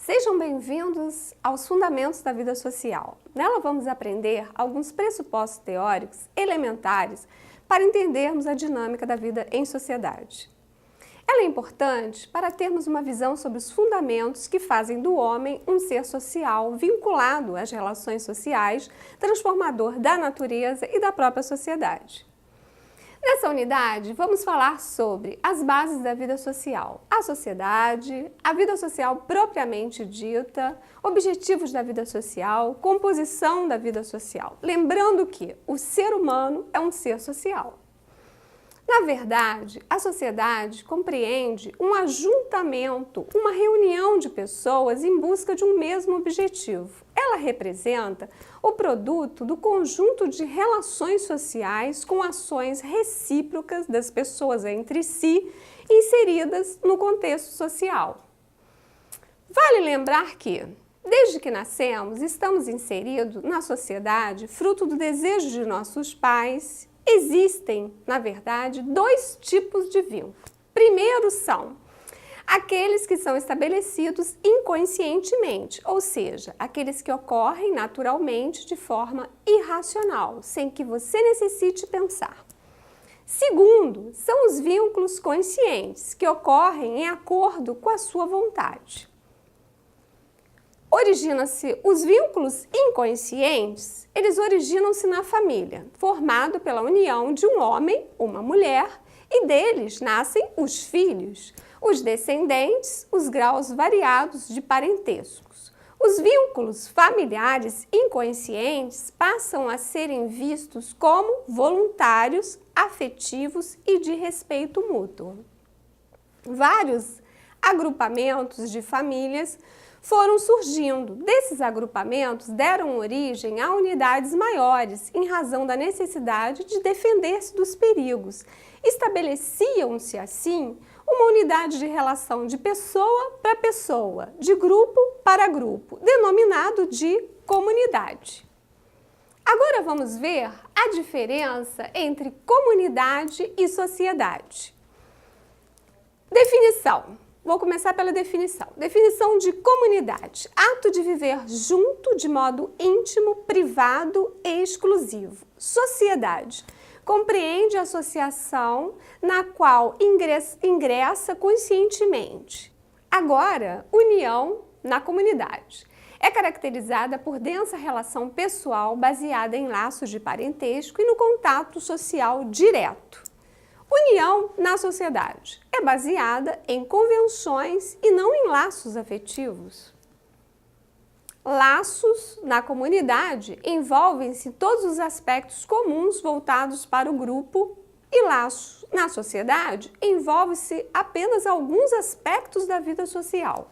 Sejam bem-vindos aos Fundamentos da Vida Social. Nela vamos aprender alguns pressupostos teóricos elementares para entendermos a dinâmica da vida em sociedade. Ela é importante para termos uma visão sobre os fundamentos que fazem do homem um ser social vinculado às relações sociais, transformador da natureza e da própria sociedade. Nessa unidade, vamos falar sobre as bases da vida social, a sociedade, a vida social propriamente dita, objetivos da vida social, composição da vida social. Lembrando que o ser humano é um ser social. Na verdade, a sociedade compreende um ajuntamento, uma reunião de pessoas em busca de um mesmo objetivo. Ela representa o produto do conjunto de relações sociais com ações recíprocas das pessoas entre si, inseridas no contexto social. Vale lembrar que, desde que nascemos, estamos inseridos na sociedade fruto do desejo de nossos pais. Existem, na verdade, dois tipos de vínculo. Primeiro são aqueles que são estabelecidos inconscientemente, ou seja, aqueles que ocorrem naturalmente de forma irracional, sem que você necessite pensar. Segundo, são os vínculos conscientes, que ocorrem em acordo com a sua vontade. Os vínculos inconscientes, eles originam-se na família, formado pela união de um homem, uma mulher, e deles nascem os filhos, os descendentes, os graus variados de parentescos. Os vínculos familiares inconscientes passam a serem vistos como voluntários, afetivos e de respeito mútuo. Vários agrupamentos de famílias foram surgindo. Desses agrupamentos deram origem a unidades maiores, em razão da necessidade de defender-se dos perigos. Estabeleciam-se, assim, uma unidade de relação de pessoa para pessoa, de grupo para grupo, denominado de comunidade. Agora vamos ver a diferença entre comunidade e sociedade. Definição. Vou começar pela definição. Definição de comunidade: ato de viver junto de modo íntimo, privado e exclusivo. Sociedade: compreende a associação na qual ingressa conscientemente. Agora, união na comunidade. É caracterizada por densa relação pessoal baseada em laços de parentesco e no contato social direto. União na sociedade é baseada em convenções e não em laços afetivos. Laços na comunidade envolvem-se todos os aspectos comuns voltados para o grupo, e laços na sociedade envolve-se apenas alguns aspectos da vida social.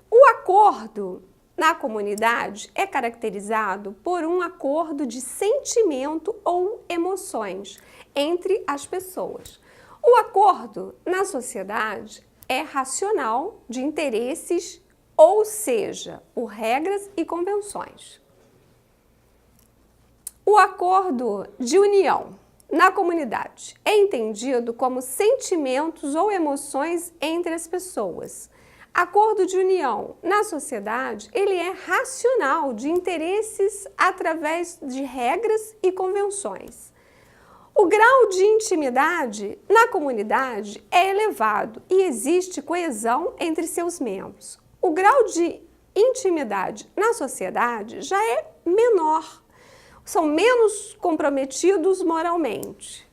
O acordo na comunidade é caracterizado por um acordo de sentimento ou emoções entre as pessoas. O acordo na sociedade é racional, de interesses, ou seja, por regras e convenções. O acordo de união na comunidade é entendido como sentimentos ou emoções entre as pessoas. Acordo de união na sociedade, ele é racional, de interesses através de regras e convenções. O grau de intimidade na comunidade é elevado e existe coesão entre seus membros. O grau de intimidade na sociedade já é menor, são menos comprometidos moralmente.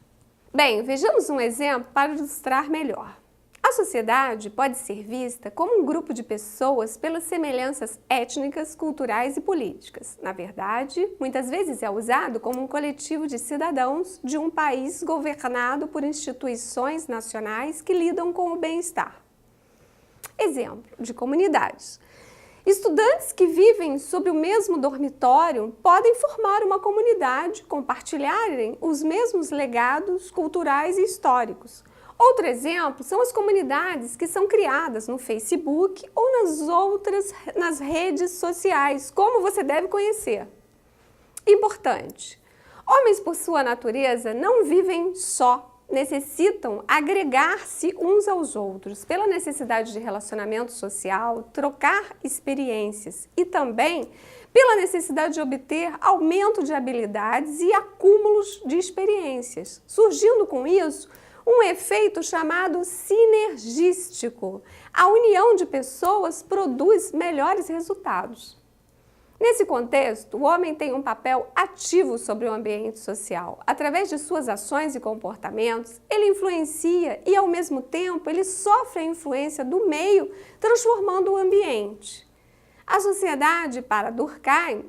Bem, vejamos um exemplo para ilustrar melhor. A sociedade pode ser vista como um grupo de pessoas pelas semelhanças étnicas, culturais e políticas. Na verdade, muitas vezes é usado como um coletivo de cidadãos de um país governado por instituições nacionais que lidam com o bem-estar. Exemplo de comunidades. Estudantes que vivem sob o mesmo dormitório podem formar uma comunidade, compartilharem os mesmos legados culturais e históricos. Outro exemplo são as comunidades que são criadas no Facebook ou nas redes sociais, como você deve conhecer. Importante: homens, por sua natureza, não vivem só, necessitam agregar-se uns aos outros pela necessidade de relacionamento social, trocar experiências e também pela necessidade de obter aumento de habilidades e acúmulos de experiências, surgindo com isso um efeito chamado sinergístico. A união de pessoas produz melhores resultados. Nesse contexto, o homem tem um papel ativo sobre o ambiente social. Através de suas ações e comportamentos, ele influencia e, ao mesmo tempo, ele sofre a influência do meio, transformando o ambiente. A sociedade, para Durkheim,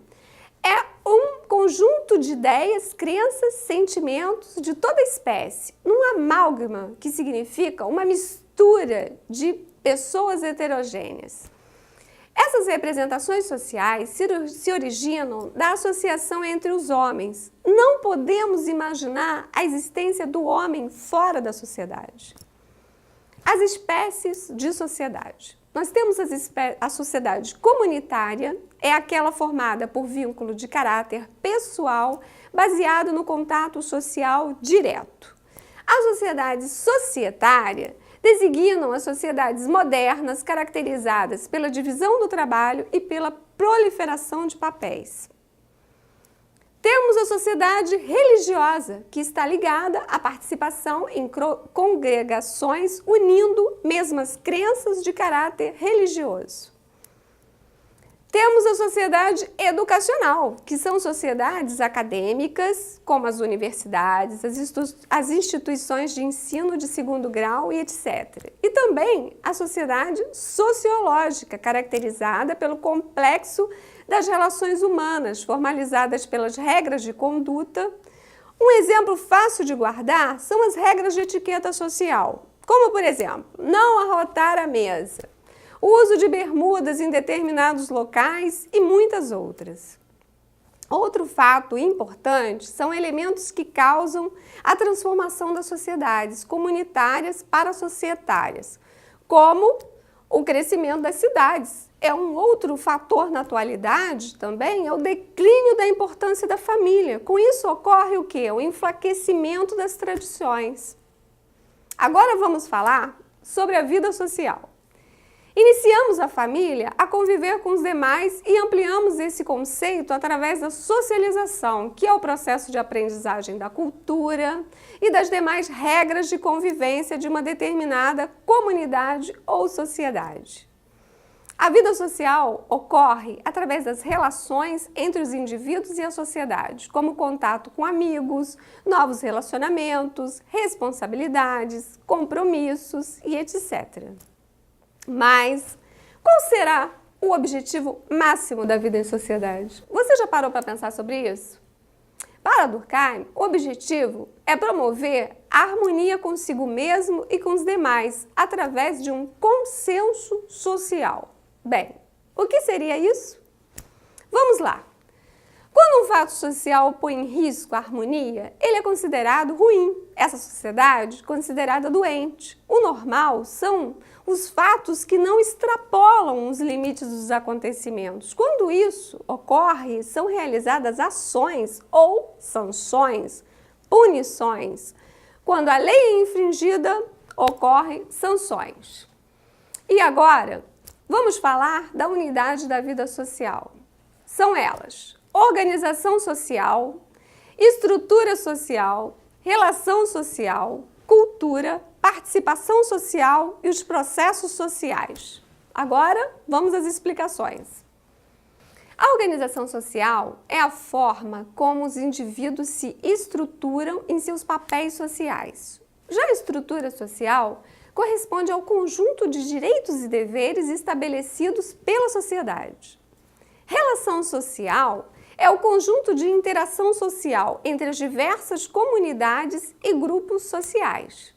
é um conjunto de ideias, crenças, sentimentos de toda espécie, num amálgama, que significa uma mistura de pessoas heterogêneas. Essas representações sociais se originam da associação entre os homens. Não podemos imaginar a existência do homem fora da sociedade. As espécies de sociedade. Nós temos a sociedade comunitária, é aquela formada por vínculo de caráter pessoal, baseado no contato social direto. A sociedade societária designam as sociedades modernas caracterizadas pela divisão do trabalho e pela proliferação de papéis. Temos a sociedade religiosa, que está ligada à participação em congregações unindo mesmas crenças de caráter religioso. Temos a sociedade educacional, que são sociedades acadêmicas, como as universidades, as instituições de ensino de segundo grau e etc. E também a sociedade sociológica, caracterizada pelo complexo das relações humanas, formalizadas pelas regras de conduta. Um exemplo fácil de guardar são as regras de etiqueta social, como, por exemplo, não arrotar a mesa, o uso de bermudas em determinados locais e muitas outras. Outro fato importante são elementos que causam a transformação das sociedades comunitárias para societárias, como o crescimento das cidades. É um outro fator na atualidade também, é o declínio da importância da família. Com isso ocorre o quê? O enfraquecimento das tradições. Agora vamos falar sobre a vida social. Iniciamos a família a conviver com os demais e ampliamos esse conceito através da socialização, que é o processo de aprendizagem da cultura e das demais regras de convivência de uma determinada comunidade ou sociedade. A vida social ocorre através das relações entre os indivíduos e a sociedade, como contato com amigos, novos relacionamentos, responsabilidades, compromissos e etc. Mas qual será o objetivo máximo da vida em sociedade? Você já parou para pensar sobre isso? Para Durkheim, o objetivo é promover a harmonia consigo mesmo e com os demais, através de um consenso social. Bem, o que seria isso? Vamos lá. Quando um fato social põe em risco a harmonia, ele é considerado ruim. Essa sociedade é considerada doente. O normal são os fatos que não extrapolam os limites dos acontecimentos. Quando isso ocorre, são realizadas ações ou sanções, punições. Quando a lei é infringida, ocorrem sanções. E agora, vamos falar da unidade da vida social. São elas: organização social, estrutura social, relação social, cultura, participação social e os processos sociais. Agora, vamos às explicações. A organização social é a forma como os indivíduos se estruturam em seus papéis sociais. Já a estrutura social corresponde ao conjunto de direitos e deveres estabelecidos pela sociedade. Relação social é o conjunto de interação social entre as diversas comunidades e grupos sociais.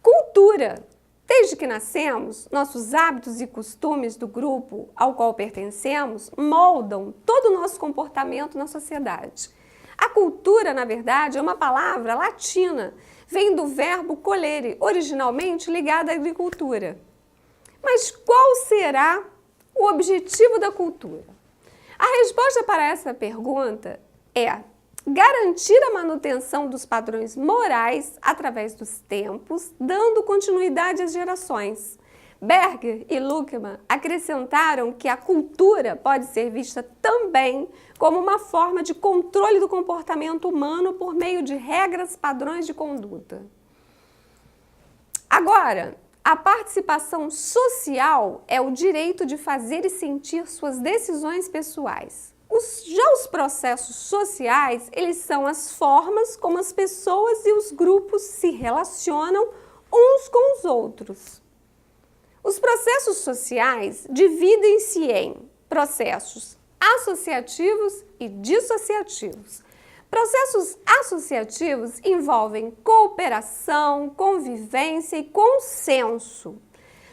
Cultura. Desde que nascemos, nossos hábitos e costumes do grupo ao qual pertencemos moldam todo o nosso comportamento na sociedade. A cultura, na verdade, é uma palavra latina, vem do verbo colere, originalmente ligado à agricultura. Mas qual será o objetivo da cultura? A resposta para essa pergunta é: garantir a manutenção dos padrões morais através dos tempos, dando continuidade às gerações. Berger e Luckmann acrescentaram que a cultura pode ser vista também como uma forma de controle do comportamento humano por meio de regras, padrões de conduta. Agora, a participação social é o direito de fazer e sentir suas decisões pessoais. Já os processos sociais, eles são as formas como as pessoas e os grupos se relacionam uns com os outros. Os processos sociais dividem-se em processos associativos e dissociativos. Processos associativos envolvem cooperação, convivência e consenso.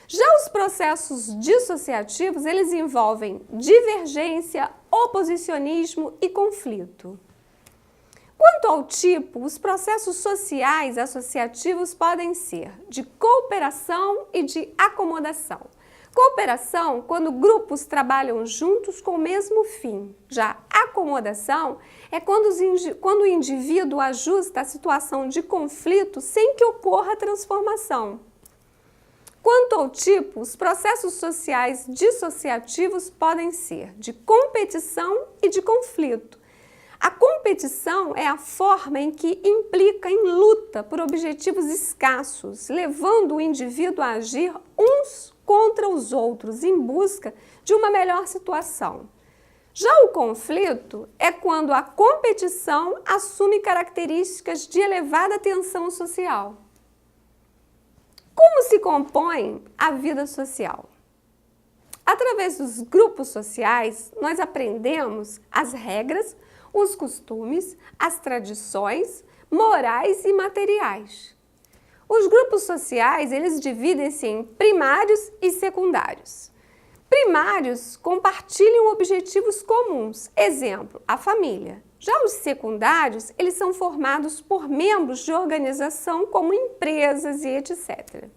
Já os processos dissociativos, eles envolvem divergência, oposicionismo e conflito. Quanto ao tipo, os processos sociais associativos podem ser de cooperação e de acomodação. Cooperação, quando grupos trabalham juntos com o mesmo fim. Já acomodação é quando o indivíduo ajusta a situação de conflito sem que ocorra transformação. Quanto ao tipo, os processos sociais dissociativos podem ser de competição e de conflito. A competição é a forma em que implica em luta por objetivos escassos, levando o indivíduo a agir uns contra os outros em busca de uma melhor situação. Já o conflito é quando a competição assume características de elevada tensão social. Como se compõe a vida social? Através dos grupos sociais, nós aprendemos as regras, os costumes, as tradições, morais e materiais. Os grupos sociais, eles dividem-se em primários e secundários. Primários compartilham objetivos comuns, exemplo, a família. Já os secundários, eles são formados por membros de organização como empresas e etc.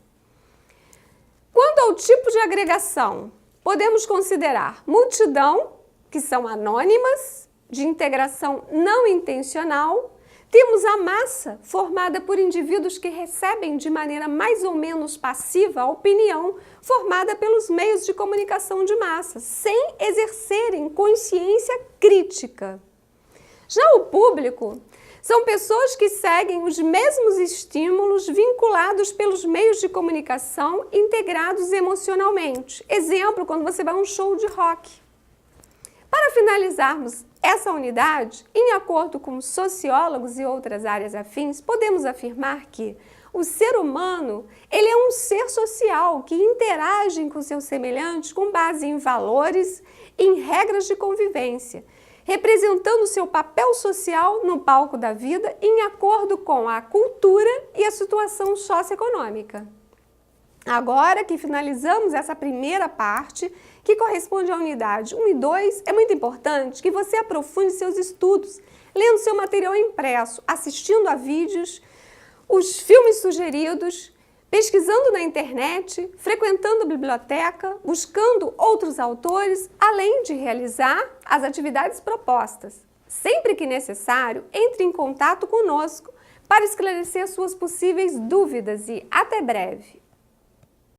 Quanto ao tipo de agregação, podemos considerar multidão, que são anônimas, de integração não intencional. Temos a massa, formada por indivíduos que recebem de maneira mais ou menos passiva a opinião formada pelos meios de comunicação de massa, sem exercerem consciência crítica. Já o público são pessoas que seguem os mesmos estímulos vinculados pelos meios de comunicação integrados emocionalmente. Exemplo, quando você vai a um show de rock. Para finalizarmos essa unidade, em acordo com sociólogos e outras áreas afins, podemos afirmar que o ser humano, ele é um ser social que interage com seus semelhantes com base em valores e em regras de convivência, representando seu papel social no palco da vida em acordo com a cultura e a situação socioeconômica. Agora que finalizamos essa primeira parte, que corresponde à unidade 1 e 2, é muito importante que você aprofunde seus estudos, lendo seu material impresso, assistindo a vídeos, os filmes sugeridos, pesquisando na internet, frequentando a biblioteca, buscando outros autores, além de realizar as atividades propostas. Sempre que necessário, entre em contato conosco para esclarecer suas possíveis dúvidas e até breve!